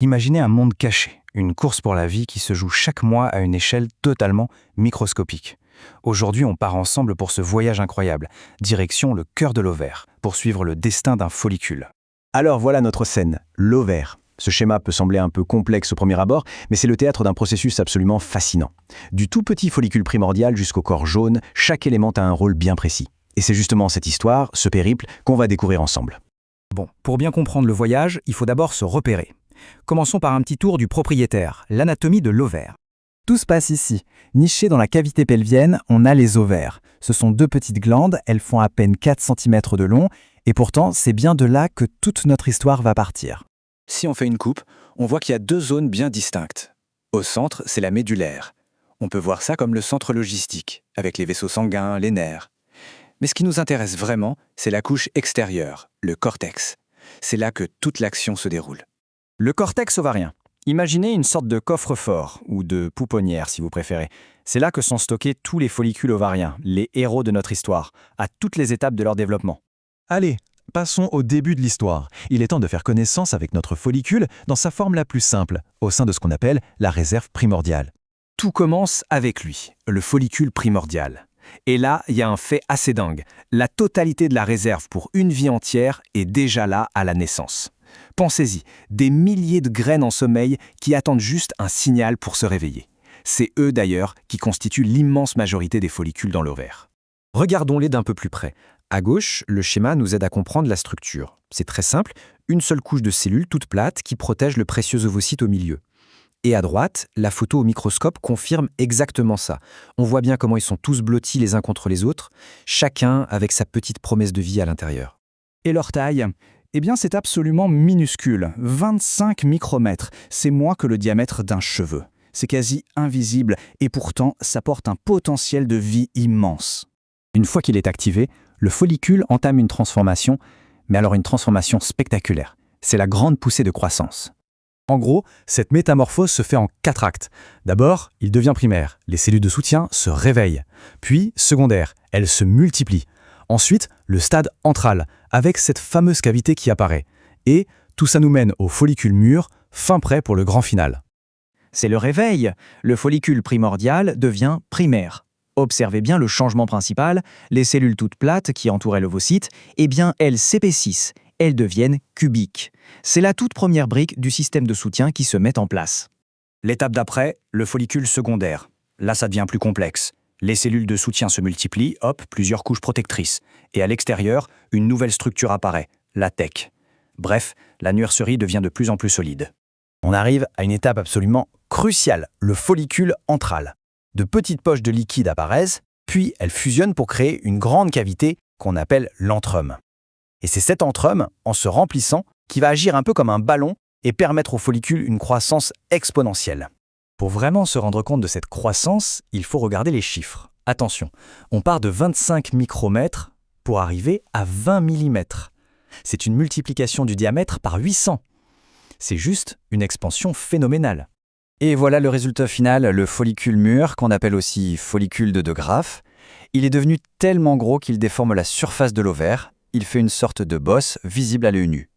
Imaginez un monde caché, une course pour la vie qui se joue chaque mois à une échelle totalement microscopique. Aujourd'hui, on part ensemble pour ce voyage incroyable, direction le cœur de l'ovaire, pour suivre le destin d'un follicule. Alors voilà notre scène, l'ovaire. Ce schéma peut sembler un peu complexe au premier abord, mais c'est le théâtre d'un processus absolument fascinant. Du tout petit follicule primordial jusqu'au corps jaune, chaque élément a un rôle bien précis. Et c'est justement cette histoire, ce périple, qu'on va découvrir ensemble. Bon, pour bien comprendre le voyage, il faut d'abord se repérer. Commençons par un petit tour du propriétaire, l'anatomie de l'ovaire. Tout se passe ici. Nichées dans la cavité pelvienne, on a les ovaires. Ce sont deux petites glandes, elles font à peine 4 cm de long, et pourtant c'est bien de là que toute notre histoire va partir. Si on fait une coupe, on voit qu'il y a deux zones bien distinctes. Au centre, c'est la médullaire. On peut voir ça comme le centre logistique, avec les vaisseaux sanguins, les nerfs. Mais ce qui nous intéresse vraiment, c'est la couche extérieure, le cortex. C'est là que toute l'action se déroule. Le cortex ovarien. Imaginez une sorte de coffre-fort, ou de pouponnière si vous préférez. C'est là que sont stockés tous les follicules ovariens, les héros de notre histoire, à toutes les étapes de leur développement. Allez, passons au début de l'histoire. Il est temps de faire connaissance avec notre follicule dans sa forme la plus simple, au sein de ce qu'on appelle la réserve primordiale. Tout commence avec lui, le follicule primordial. Et là, il y a un fait assez dingue. La totalité de la réserve pour une vie entière est déjà là à la naissance. Pensez-y, des milliers de graines en sommeil qui attendent juste un signal pour se réveiller. C'est eux d'ailleurs qui constituent l'immense majorité des follicules dans l'ovaire. Regardons-les d'un peu plus près. À gauche, le schéma nous aide à comprendre la structure. C'est très simple, une seule couche de cellules toute plate qui protège le précieux ovocyte au milieu. Et à droite, la photo au microscope confirme exactement ça. On voit bien comment ils sont tous blottis les uns contre les autres, chacun avec sa petite promesse de vie à l'intérieur. Et leur taille ? Eh bien, c'est absolument minuscule, 25 micromètres. C'est moins que le diamètre d'un cheveu. C'est quasi invisible et pourtant, ça porte un potentiel de vie immense. Une fois qu'il est activé, le follicule entame une transformation, mais alors une transformation spectaculaire. C'est la grande poussée de croissance. En gros, cette métamorphose se fait en 4 actes. D'abord, il devient primaire. Les cellules de soutien se réveillent. Puis, secondaire, elles se multiplient. Ensuite, le stade antral, avec cette fameuse cavité qui apparaît. Et tout ça nous mène au follicule mûr, fin prêt pour le grand final. C'est le réveil. Le follicule primordial devient primaire. Observez bien le changement principal. Les cellules toutes plates qui entouraient l'ovocyte, eh bien, elles s'épaississent. Elles deviennent cubiques. C'est la toute première brique du système de soutien qui se met en place. L'étape d'après, le follicule secondaire. Là, ça devient plus complexe. Les cellules de soutien se multiplient, hop, plusieurs couches protectrices. Et à l'extérieur, une nouvelle structure apparaît, la tech. Bref, la nurserie devient de plus en plus solide. On arrive à une étape absolument cruciale, le follicule antral. De petites poches de liquide apparaissent, puis elles fusionnent pour créer une grande cavité qu'on appelle l'antrum. Et c'est cet antrum, en se remplissant, qui va agir un peu comme un ballon et permettre au follicule une croissance exponentielle. Pour vraiment se rendre compte de cette croissance, il faut regarder les chiffres. Attention, on part de 25 micromètres pour arriver à 20 mm. C'est une multiplication du diamètre par 800. C'est juste une expansion phénoménale. Et voilà le résultat final, le follicule mûr, qu'on appelle aussi follicule de De Graaf. Il est devenu tellement gros qu'il déforme la surface de l'ovaire. Il fait une sorte de bosse visible à l'œil nu.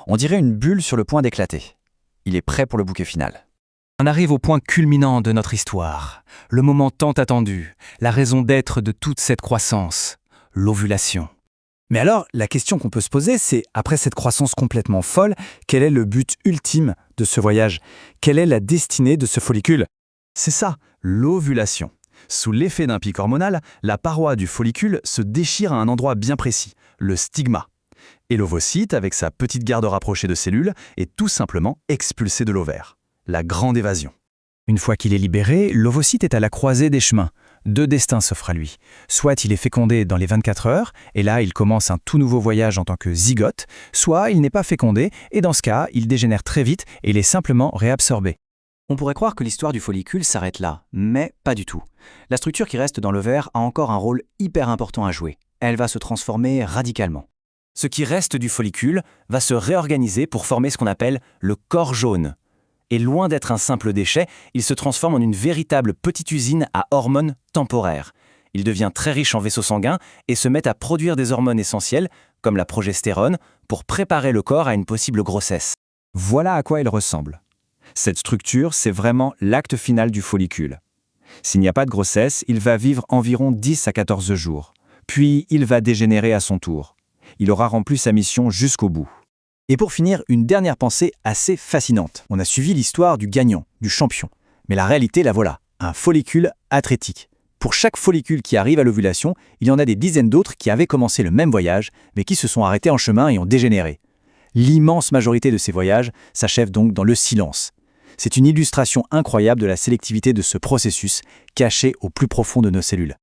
On dirait une bulle sur le point d'éclater. Il est prêt pour le bouquet final. On arrive au point culminant de notre histoire, le moment tant attendu, la raison d'être de toute cette croissance, l'ovulation. Mais alors, la question qu'on peut se poser, c'est, après cette croissance complètement folle, quel est le but ultime de ce voyage? Quelle est la destinée de ce follicule? C'est ça, l'ovulation. Sous l'effet d'un pic hormonal, la paroi du follicule se déchire à un endroit bien précis, le stigma. Et l'ovocyte, avec sa petite garde rapprochée de cellules, est tout simplement expulsé de l'ovaire. La grande évasion. Une fois qu'il est libéré, l'ovocyte est à la croisée des chemins. Deux destins s'offrent à lui. Soit il est fécondé dans les 24 heures, et là il commence un tout nouveau voyage en tant que zygote, soit il n'est pas fécondé, et dans ce cas, il dégénère très vite et il est simplement réabsorbé. On pourrait croire que l'histoire du follicule s'arrête là, mais pas du tout. La structure qui reste dans l'ovaire a encore un rôle hyper important à jouer. Elle va se transformer radicalement. Ce qui reste du follicule va se réorganiser pour former ce qu'on appelle le corps jaune. Et loin d'être un simple déchet, il se transforme en une véritable petite usine à hormones temporaires. Il devient très riche en vaisseaux sanguins et se met à produire des hormones essentielles, comme la progestérone, pour préparer le corps à une possible grossesse. Voilà à quoi il ressemble. Cette structure, c'est vraiment l'acte final du follicule. S'il n'y a pas de grossesse, il va vivre environ 10 à 14 jours. Puis, il va dégénérer à son tour. Il aura rempli sa mission jusqu'au bout. Et pour finir, une dernière pensée assez fascinante. On a suivi l'histoire du gagnant, du champion. Mais la réalité, la voilà. Un follicule atrétique. Pour chaque follicule qui arrive à l'ovulation, il y en a des dizaines d'autres qui avaient commencé le même voyage, mais qui se sont arrêtés en chemin et ont dégénéré. L'immense majorité de ces voyages s'achève donc dans le silence. C'est une illustration incroyable de la sélectivité de ce processus caché au plus profond de nos cellules.